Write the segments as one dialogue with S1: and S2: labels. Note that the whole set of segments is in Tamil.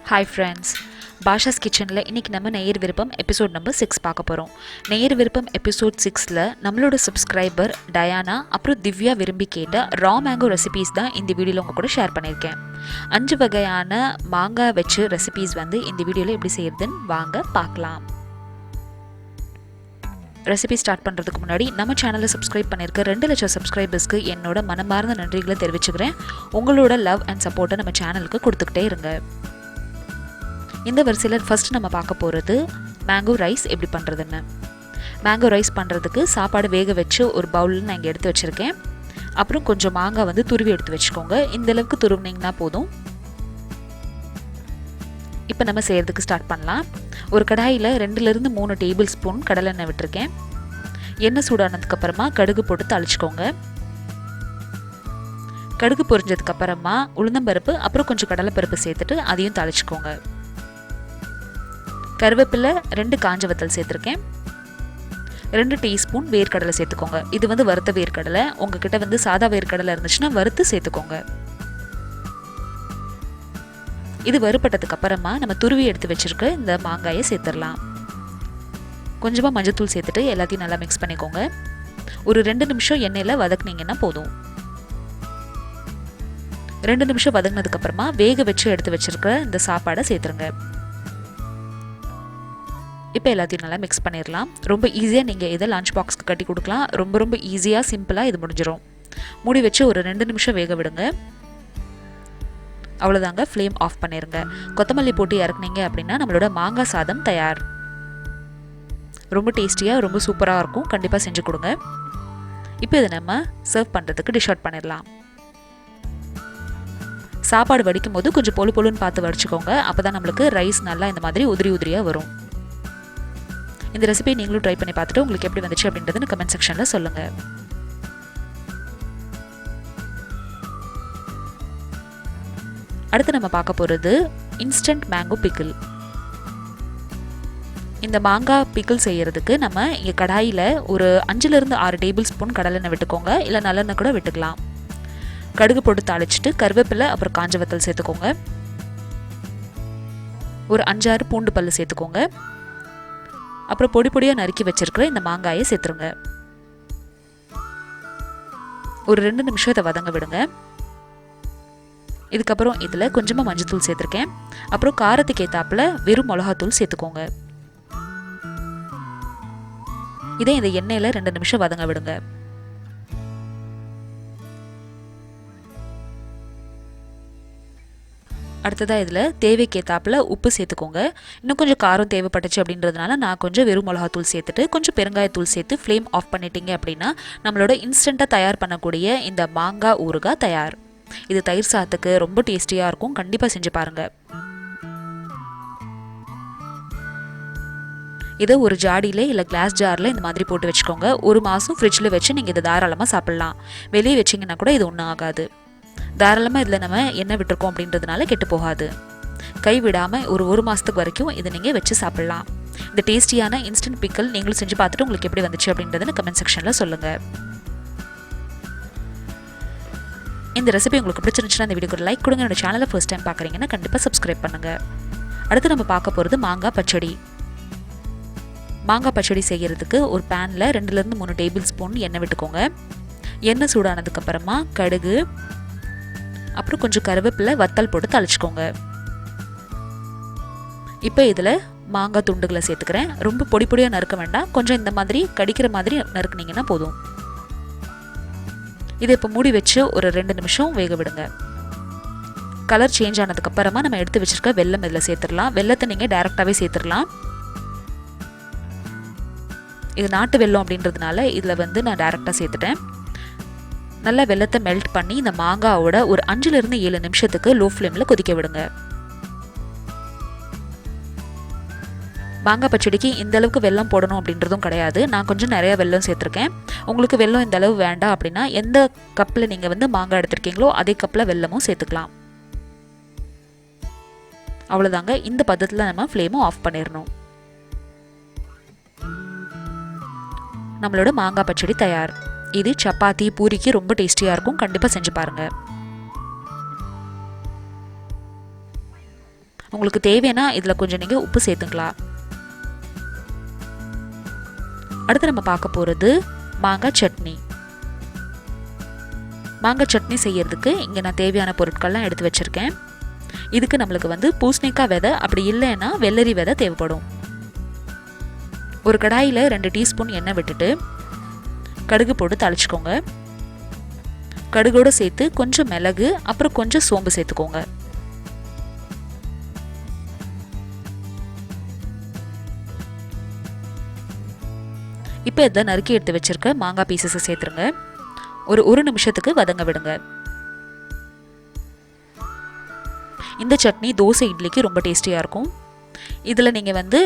S1: Hi friends, bashaskitchen இன்னைக்கு நம்ம நேயர் விருப்பம் எபிசோட் நம்பர் 6 பார்க்க போறோம். நேயர் விருப்பம் எபிசோட் 6ல நம்மளோட சப்ஸ்கிரைபர் டயானா அப்புறம் திவ்யா விரும்பி கேட்ட ரா மேங்கோ ரெசிபீஸ் தான் இந்த வீடியோல உங்க கூட ஷேர் பண்ணியிருக்கேன். 5 வகையான மாங்காய் வச்சு ரெசிபீஸ் வந்து இந்த வீடியோல எப்படி செய்யறதுன்னு வாங்க பார்க்கலாம். ரெசிபி ஸ்டார்ட் பண்ணுறதுக்கு முன்னாடி நம்ம சேனலை சப்ஸ்கிரைப் பண்ணியிருக்க 2 லட்சம் சப்ஸ்கிரைபர்ஸ்க்கு என்னோட மனமார்ந்த நன்றிகளை தெரிவிச்சுக்கிறேன். உங்களோட லவ் அண்ட் சப்போர்ட்டை நம்ம சேனலுக்கு கொடுத்துக்கிட்டே இருங்க. இந்த வரிசையில் ஃபர்ஸ்ட் நம்ம பார்க்க போகிறது மேங்கோ ரைஸ் எப்படி பண்ணுறதுன்னு. மேங்கோ ரைஸ் பண்ணுறதுக்கு சாப்பாடு வேக வச்சு ஒரு பவுலில் நான் இங்கே எடுத்து வச்சுருக்கேன். அப்புறம் கொஞ்சம் மாங்காய் வந்து துருவி எடுத்து வச்சுக்கோங்க. இந்தளவுக்கு துருவினீங்கன்னா போதும். இப்போ நம்ம செய்கிறதுக்கு ஸ்டார்ட் பண்ணலாம். ஒரு கடாயில் 2லேருந்து 3 டேபிள் ஸ்பூன் கடலெண்ணெய் விட்டுருக்கேன். எண்ணெய் சூடானதுக்கப்புறமா கடுகு போட்டு தாளிச்சுக்கோங்க. கடுகு பொரிஞ்சதுக்கப்புறமா உளுந்தம்பருப்பு அப்புறம் கொஞ்சம் கடலைப்பருப்பு சேர்த்துட்டு அதையும் தாளிச்சுக்கோங்க. கருவேப்பிலை 2 காஞ்ச வத்தல் சேர்த்துருக்கேன். 2 டீஸ்பூன் வேர்க்கடலை சேர்த்துக்கோங்க. இது வந்து வறுத்த வேர்க்கடலை. உங்ககிட்ட வந்து சாதா வேர்க்கடலை இருந்துச்சுன்னா வறுத்து சேர்த்துக்கோங்க. இது வறுபட்டதுக்கு அப்புறமா நம்ம துருவி எடுத்து வச்சிருக்க இந்த மாங்காயை சேர்த்துடலாம். கொஞ்சமாக மஞ்சத்தூள் சேர்த்துட்டு எல்லாத்தையும் நல்லா மிக்ஸ் பண்ணிக்கோங்க. ஒரு 2 நிமிஷம் எண்ணெயில் வதக்குனீங்கன்னா போதும். 2 நிமிஷம் வதங்கினதுக்கு அப்புறமா வேக வச்சு எடுத்து வச்சிருக்க இந்த சாப்பாடை சேர்த்துருங்க. இப்போ எல்லாத்தையும் நல்லா மிக்ஸ் பண்ணிடலாம். ரொம்ப ஈஸியாக நீங்கள் இதை லஞ்ச் பாக்ஸ்க்கு கட்டி கொடுக்கலாம். ரொம்ப ஈஸியாக சிம்பிளாக இது முடிஞ்சிடும். மூடி வச்சு ஒரு 2 நிமிஷம் வேக விடுங்க. அவ்வளோதாங்க, ஃப்ளேம் ஆஃப் பண்ணிடுங்க. கொத்தமல்லி போட்டு இறக்குனீங்க அப்படின்னா நம்மளோட மாங்காய் சாதம் தயார். ரொம்ப டேஸ்டியாக ரொம்ப சூப்பராக இருக்கும். கண்டிப்பாக செஞ்சு கொடுங்க. இப்போ இதை நம்ம சர்வ் பண்ணுறதுக்கு டிஷ் அவுட் பண்ணிடலாம். சாப்பாடு வடிக்கும் போது கொஞ்சம் பொழுன்னு பார்த்து வடிச்சுக்கோங்க. அப்போ தான் நம்மளுக்கு ரைஸ் நல்லா இந்த மாதிரி உதிரியாக வரும். இந்த ரெசிபி நீங்களும் ட்ரை பண்ணி பார்த்துட்டு உங்களுக்கு எப்படி வந்துச்சு அப்படின்றதுன்னு கமெண்ட் செக்ஷனில் சொல்லுங்கள். அடுத்து நம்ம பார்க்க போகிறது இன்ஸ்டன்ட் மேங்கோ பிக்கிள். இந்த மாங்காய் பிக்கிள் செய்யறதுக்கு நம்ம இங்கே கடாயில் ஒரு 5லேருந்து 6 டேபிள் ஸ்பூன் கடலெண்ணெய் விட்டுக்கோங்க. இல்லை நல்லெண்ணெய் கூட விட்டுக்கலாம். கடுகு போட்டு தாளிச்சிட்டு கருவேப்பிலை அப்புறம் காஞ்ச வத்தல் சேர்த்துக்கோங்க. ஒரு 5-6 பூண்டு பல்லு சேர்த்துக்கோங்க. அப்புறம் பொடியாக நறுக்கி வச்சிருக்கிற இந்த மாங்காயை சேர்த்துருங்க. ஒரு 2 நிமிஷம் இதை வதங்க விடுங்க. இதுக்கப்புறம் இதில் கொஞ்சமாக மஞ்சத்தூள் சேர்த்துருக்கேன். அப்புறம் காரத்துக்கு ஏற்றாப்புல வெறும் மிளகாத்தூள் சேர்த்துக்கோங்க. இதை இந்த எண்ணெயில் 2 நிமிஷம் வதங்க விடுங்க. அடுத்ததாக இதில் தேவைக்கு ஏற்றாப்புல உப்பு சேர்த்துக்கோங்க. இன்னும் கொஞ்சம் காரம் தேவைப்பட்டுச்சு அப்படின்றதுனால நான் கொஞ்சம் வெறும் மிளகாத்தூள் சேர்த்துட்டு கொஞ்சம் பெருங்காயத்தூள் சேர்த்து ஃப்ளேம் ஆஃப் பண்ணிட்டீங்க அப்படின்னா நம்மளோட இன்ஸ்டண்ட்டாக தயார் பண்ணக்கூடிய இந்த மாங்காய் ஊறுகாய் தயார். இது தயிர் சாதத்துக்கு ரொம்ப டேஸ்டியாக இருக்கும். கண்டிப்பாக செஞ்சு பாருங்கள். இதை ஒரு ஜாடியில் இல்லை கிளாஸ் ஜாரில் இந்த மாதிரி போட்டு வச்சுக்கோங்க. 1 மாதம் ஃப்ரிட்ஜில் வச்சு நீங்கள் இதை தாராளமாக சாப்பிட்லாம். வெளியே வச்சிங்கன்னா கூட இது ஒன்றும் ஆகாது. தாராளமாக இதில் நம்ம எண்ணெய் விட்டுருக்கோம் அப்படின்றதுனால கெட்டு போகாது. கைவிடாமல் ஒரு மாதத்துக்கு வரைக்கும் இதை நீங்கள் வச்சு சாப்பிட்லாம். இந்த டேஸ்டியான இன்ஸ்டன்ட் பிக்கல் நீங்களும் செஞ்சு பார்த்துட்டு உங்களுக்கு எப்படி வந்துச்சு அப்படின்றதுன்னு கமெண்ட் செக்ஷனில் சொல்லுங்கள். இந்த ரெசிபி உங்களுக்கு பிடிச்சிருந்துச்சுன்னா இந்த வீடியோக்கு லைக் கொடுங்க. என்னோட சேனலை ஃபர்ஸ்ட் டைம் பார்க்குறீங்கன்னா கண்டிப்பாக சப்ஸ்கிரைப் பண்ணுங்கள். அடுத்து நம்ம பார்க்க போகிறது மாங்காய் பச்சடி. மாங்காய் பச்சடி செய்கிறதுக்கு ஒரு பேனில் 2லேருந்து 3 டேபிள் ஸ்பூன் எண்ணெய் விட்டுக்கோங்க. எண்ணெய் சூடானதுக்கப்புறமா கடுகு அப்புறம் கொஞ்சம் கருவேப்பிலை வத்தல் போட்டு தாளிச்சுக்கோங்க. இப்போ இதில் மாங்காய் துண்டுகளை சேர்த்துக்கிறேன். ரொம்ப பொடியாக நறுக்க வேண்டாம். கொஞ்சம் இந்த மாதிரி கடிக்கிற மாதிரி நறுக்குனீங்கன்னா போதும். இதை இப்போ மூடி வச்சு ஒரு 2 நிமிஷம் வேக விடுங்க. கலர் சேஞ்ச் ஆனதுக்கப்புறமா நம்ம எடுத்து வச்சிருக்க வெல்லம் இதில் சேர்த்துடலாம். வெல்லத்தை நீங்கள் டைரெக்டாகவே சேர்த்துடலாம். இது நாட்டு வெல்லம் அப்படின்றதுனால இதில் வந்து நான் டைரெக்டாக சேர்த்துட்டேன். நல்லா வெல்லத்தை மெல்ட் பண்ணி இந்த மாங்காவோட ஒரு 5லேருந்து 7 நிமிஷத்துக்கு லோ ஃப்ளேமில் கொதிக்க விடுங்க. மாங்காய் பச்சடிக்கு இந்த அளவுக்கு வெல்லம் போடணும் அப்படின்றதும் கிடையாது. நான் கொஞ்சம் நிறைய வெல்லம் சேர்த்துருக்கேன். உங்களுக்கு வெல்லம் இந்த அளவு வேண்டாம் அப்படின்னா எந்த கப்பில் நீங்கள் வந்து மாங்காய் எடுத்துருக்கீங்களோ அதே கப்பில் வெல்லமும் சேர்த்துக்கலாம். அவ்வளோதாங்க. இந்த பதத்தில் நம்ம ஃப்ளேமும் ஆஃப் பண்ணிடணும். நம்மளோட மாங்காய் பச்சடி தயார். இது சப்பாத்தி பூரிக்கு ரொம்ப டேஸ்டியாக இருக்கும். கண்டிப்பாக செஞ்சு பாருங்கள். உங்களுக்கு தேவைன்னா இதில் கொஞ்சம் நீங்கள் உப்பு சேர்த்துக்கலாம். அடுத்து நம்ம பார்க்க போகிறது மாங்காய் சட்னி. மாங்காய் சட்னி செய்யறதுக்கு இங்கே நான் தேவையான பொருட்கள்லாம் எடுத்து வச்சுருக்கேன். இதுக்கு நம்மளுக்கு வந்து பூசணிக்காய் விதை, அப்படி இல்லைன்னா வெள்ளரி விதை தேவைப்படும். ஒரு கடாயில் 2 டீஸ்பூன் எண்ணெய் விட்டுட்டு கடுகு போட்டு தாளிச்சுக்கோங்க. கடுகோடு சேர்த்து கொஞ்சம் மிளகு, அப்புறம் கொஞ்சம் சோம்பு சேர்த்துக்கோங்க. இப்போ இதை நறுக்கி எடுத்து வச்சிருக்க மாங்காய் பீசஸை சேர்த்துருங்க. ஒரு நிமிஷத்துக்கு வதங்க விடுங்க. இந்த சட்னி தோசை, இட்லிக்கு ரொம்ப டேஸ்டியாக இருக்கும். இதில் நீங்கள் வந்து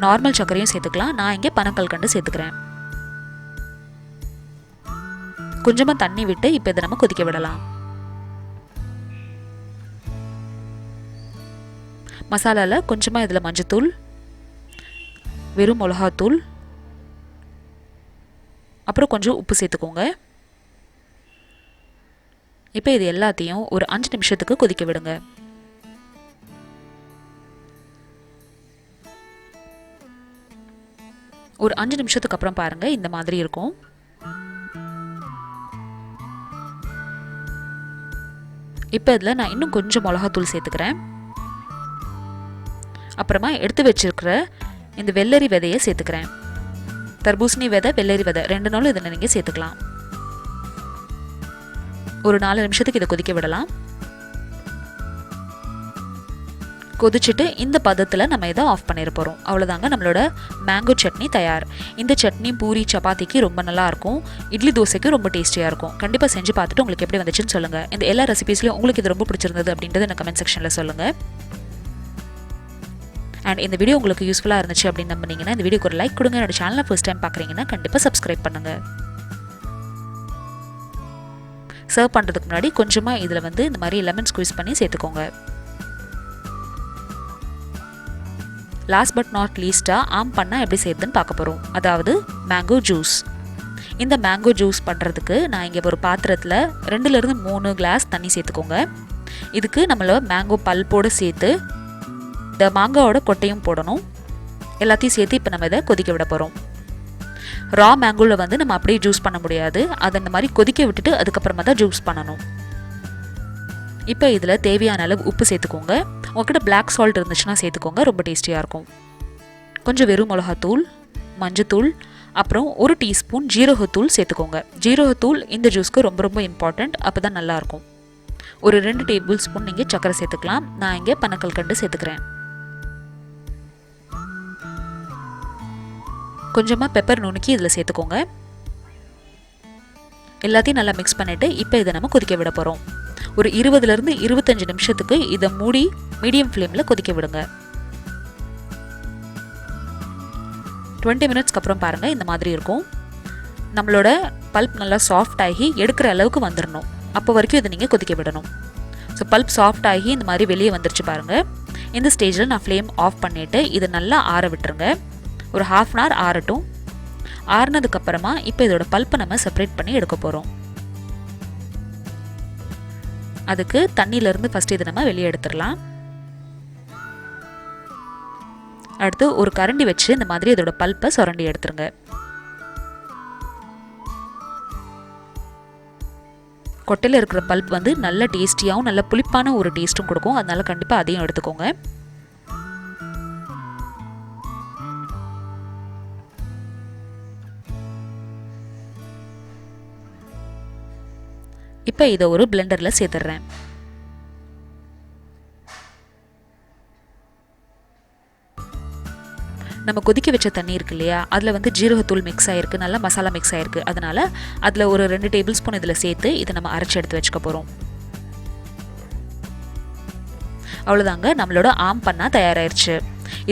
S1: நார்மல் சர்க்கரையும் சேர்த்துக்கலாம். நான் இங்கே பனக்கல்கண்டு சேர்த்துக்கிறேன். கொஞ்சமாக தண்ணி விட்டு இப்போ இதை நம்ம கொதிக்க விடலாம். மசாலாவில் கொஞ்சமாக இதில் மஞ்சத்தூள், வெறும் மிளகாத்தூள், அப்புறம் கொஞ்சம் உப்பு சேர்த்துக்கோங்க. இப்போ இது எல்லாத்தையும் ஒரு 5 நிமிஷத்துக்கு கொதிக்க விடுங்க. ஒரு 5 நிமிஷத்துக்கு அப்புறம் பாருங்கள், இந்த மாதிரி இருக்கும். இப்போ இதில் நான் இன்னும் கொஞ்சம் மிளகாத்தூள் சேர்த்துக்கிறேன். அப்புறமா எடுத்து வச்சிருக்கிற இந்த வெள்ளரி விதையை சேர்த்துக்கிறேன். தர்பூசணி விதை, வெள்ளரி விதை 2 நாளும் இதில் நீங்கள் சேர்த்துக்கலாம். ஒரு 4 நிமிஷத்துக்கு இதை கொதிக்க விடலாம். கொதிச்சுட்டு இந்த பதத்தில் நம்ம இதை ஆஃப் பண்ணிட போகிறோம். அவ்வளோதாங்க, நம்மளோட மேங்கோ சட்னி தயார். இந்த சட்னி பூரி, சப்பாத்திக்கு ரொம்ப நல்லாயிருக்கும். இட்லி, தோசைக்கு ரொம்ப டேஸ்டியாக இருக்கும். கண்டிப்பாக செஞ்சு பார்த்துட்டு உங்களுக்கு எப்படி வந்துச்சுன்னு சொல்லுங்கள். இந்த எல்லா ரெசிபீஸ்லையும் உங்களுக்கு இது ரொம்ப பிடிச்சிருந்தது அப்படின்றத எனக்கு கமெண்ட் செக்ஷனில் சொல்லுங்கள். அண்ட் இந்த வீடியோ உங்களுக்கு யூஸ்ஃபுல்லாக இருந்துச்சு அப்படின்னு நம்பினீங்கன்னா இந்த வீடியோக்கு ஒரு லைக் கொடுங்க. என்னோட சேனலை ஃபர்ஸ்ட் டைம் பார்க்குறீங்கன்னா கண்டிப்பாக சப்ஸ்கிரைப் பண்ணுங்கள். சர்வ் பண்ணுறதுக்கு முன்னாடி கொஞ்சமாக இதில் வந்து இந்த மாதிரி லெமன் ஸ்குவீஸ் பண்ணி சேர்த்துக்கோங்க. லாஸ்ட் பட் நாட் லீஸ்ட்டாக ஆம் பண்ணால் எப்படி செய்யுதுன்னு பார்க்க போகிறோம். அதாவது மேங்கோ ஜூஸ். இந்த மேங்கோ ஜூஸ் பண்ணுறதுக்கு நான் இங்கே ஒரு பாத்திரத்தில் 2லேருந்து 3 கிளாஸ் தண்ணி சேர்த்துக்கோங்க. இதுக்கு நம்மள மேங்கோ பல்போடு சேர்த்து இந்த மாங்காவோட கொட்டையும் போடணும். எல்லாத்தையும் சேர்த்து இப்போ நம்ம இதை கொதிக்க விட போகிறோம். ரா மேங்கோவில் வந்து நம்ம அப்படியே ஜூஸ் பண்ண முடியாது. அதை இந்த மாதிரி கொதிக்க விட்டுட்டு அதுக்கப்புறமா தான் ஜூஸ் பண்ணணும். இப்போ இதில் தேவையான அளவு உப்பு சேர்த்துக்கோங்க. உங்கள்கிட்ட பிளாக் சால்ட் இருந்துச்சுன்னா சேர்த்துக்கோங்க, ரொம்ப டேஸ்டியாக இருக்கும். கொஞ்சம் வெறும் மிளகாத்தூள், மஞ்சத்தூள், அப்புறம் 1 டீஸ்பூன் ஜீரகத்தூள் சேர்த்துக்கோங்க. ஜீரகத்தூள் இந்த ஜூஸ்க்கு ரொம்ப ரொம்ப இம்பார்ட்டண்ட். அப்போ தான் நல்லாயிருக்கும். ஒரு 2 டேபிள் ஸ்பூன் நீங்கள் சர்க்கரை சேர்த்துக்கலாம். நான் இங்கே பனக்கல்கண்டு சேர்த்துக்கிறேன். கொஞ்சமாக பெப்பர் நுணுக்கி இதில் சேர்த்துக்கோங்க. எல்லாத்தையும் நல்லா மிக்ஸ் பண்ணிவிட்டு இப்போ இதை நம்ம கொதிக்க விட போகிறோம். ஒரு 20லேருந்து 25 நிமிஷத்துக்கு இதை மூடி மீடியம் ஃப்ளேமில் கொதிக்க விடுங்க. 20 மினிட்ஸ்க்கு அப்புறம் பாருங்கள், இந்த மாதிரி இருக்கும். நம்மளோட பல்ப் நல்லா சாஃப்ட் ஆகி எடுக்கிற அளவுக்கு வந்துடணும். அப்போ வரைக்கும் இதை நீங்கள் கொதிக்க விடணும். ஸோ பல்ப் சாஃப்ட் ஆகி இந்த மாதிரி வெளியே வந்துருச்சு பாருங்கள். இந்த ஸ்டேஜில் நான் ஃப்ளேம் ஆஃப் பண்ணிவிட்டு இதை நல்லா ஆற விட்டுருங்க. ஒரு 1/2 அன் ஹவர் ஆறட்டும். ஆறுனதுக்கப்புறமா இப்போ இதோட பல்ப்பை நம்ம செப்பரேட் பண்ணி எடுக்க போகிறோம். அதுக்கு தண்ணியிலேருந்து ஃபஸ்ட்டு இதை நம்ம வெளியே எடுத்துடலாம். அடுத்து ஒரு கரண்டி வச்சு இந்த மாதிரி இதோட பல்ப்பை சுரண்டி எடுத்துருங்க. கொட்டையில் இருக்கிற பல்ப் வந்து நல்ல டேஸ்டியாகவும் நல்ல புளிப்பான ஒரு டேஸ்ட்டும் கொடுக்கும். அதனால கண்டிப்பாக அதையும் எடுத்துக்கோங்க. இப்போ இதை ஒரு பிளெண்டரில் சேர்த்துடுறேன். நம்ம கொதிக்க வச்ச தண்ணி இருக்கு இல்லையா, அதில் வந்து ஜீரகத்தூள் மிக்ஸ் ஆகிருக்கு, நல்லா மசாலா மிக்ஸ் ஆகிருக்கு. அதனால் அதில் ஒரு 2 டேபிள் ஸ்பூன் இதில் சேர்த்து இதை நம்ம அரைச்சி எடுத்து வச்சுக்க போகிறோம். அவ்வளோதாங்க, நம்மளோட ஆம் பண்ணா தயாராகிருச்சு.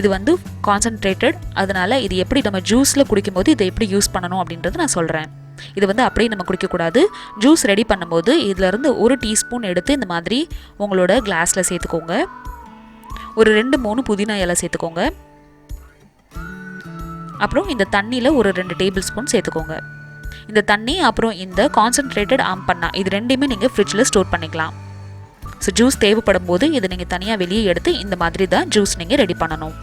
S1: இது வந்து கான்சன்ட்ரேட்டட். அதனால் இது எப்படி நம்ம ஜூஸில் குடிக்கும்போது இதை எப்படி யூஸ் பண்ணணும் அப்படின்றது நான் சொல்கிறேன். இது வந்து அப்படியே நம்ம குடிக்கக்கூடாது. ஜூஸ் ரெடி பண்ணும்போது இதிலேருந்து 1 டீஸ்பூன் எடுத்து இந்த மாதிரி உங்களோட கிளாஸில் சேர்த்துக்கோங்க. ஒரு 2-3 புதினா இலை சேர்த்துக்கோங்க. அப்புறம் இந்த தண்ணியில் ஒரு 2 டேபிள் ஸ்பூன் சேர்த்துக்கோங்க. இந்த தண்ணி அப்புறம் இந்த கான்சன்ட்ரேட்டட் ஆம் பண்ணா இது ரெண்டையுமே நீங்கள் ஃப்ரிட்ஜில் ஸ்டோர் பண்ணிக்கலாம். ஸோ ஜூஸ் தேவைப்படும் போது இதை நீங்கள் தனியாக வெளியே எடுத்து இந்த மாதிரி தான் ஜூஸ் நீங்கள் ரெடி பண்ணணும்.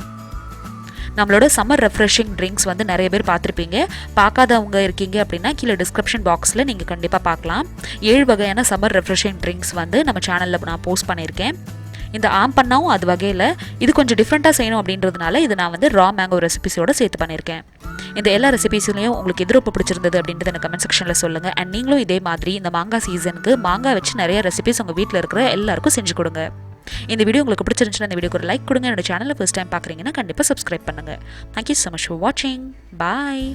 S1: நம்மளோட சம்மர் ரெஃப்ரெஷிங் ட்ரிங்க்ஸ் வந்து நிறைய பேர் பார்த்துருப்பீங்க. பார்க்காதவங்க இருக்கீங்க அப்படின்னா கீழே டிஸ்கிரிப்ஷன் பாக்ஸில் நீங்கள் கண்டிப்பாக பார்க்கலாம். 7 வகையான சம்மர் ரெஃப்ரெஷிங் ட்ரிங்க்ஸ் வந்து நம்ம சேனலில் நான் போஸ்ட் பண்ணியிருக்கேன். இந்த ஆம்பண்ணாவும் அது வகையில் இது கொஞ்சம் டிஃப்ரெண்ட்டாக செய்யணும் அப்படின்றதுனால இது நான் வந்து ரா மேங்கோ ரெசிபிஸோடு சேர்த்து பண்ணியிருக்கேன். இந்த எல்லா ரெசிபிஸ்லையும் உங்களுக்கு எது ரொம்ப பிடிச்சிருந்தது அப்படின்றத எனக்கு கமெண்ட் செக்ஷனில் சொல்லுங்கள். அண்ட் நீங்களும் இதே மாதிரி இந்த மாங்காய் சீசனுக்கு மாங்காய் வச்சு நிறைய ரெசிபிஸ் உங்கள் வீட்டில் இருக்கிற எல்லாருக்கும் செஞ்சு கொடுங்க. இந்த வீடியோ உங்களுக்கு பிடிச்சிருந்துச்சுன்னா இந்த வீடியோக்கு ஒரு லைக் கொடுங்க. என்னோட சேனலை ஃபர்ஸ்ட் டைம் பார்க்குறீங்கன்னா கண்டிப்பாக சப்ஸ்கிரைப் பண்ணுங்கள். தேங்க்யூ ஸோ மச் ஃபார் வாட்சிங். பாய்.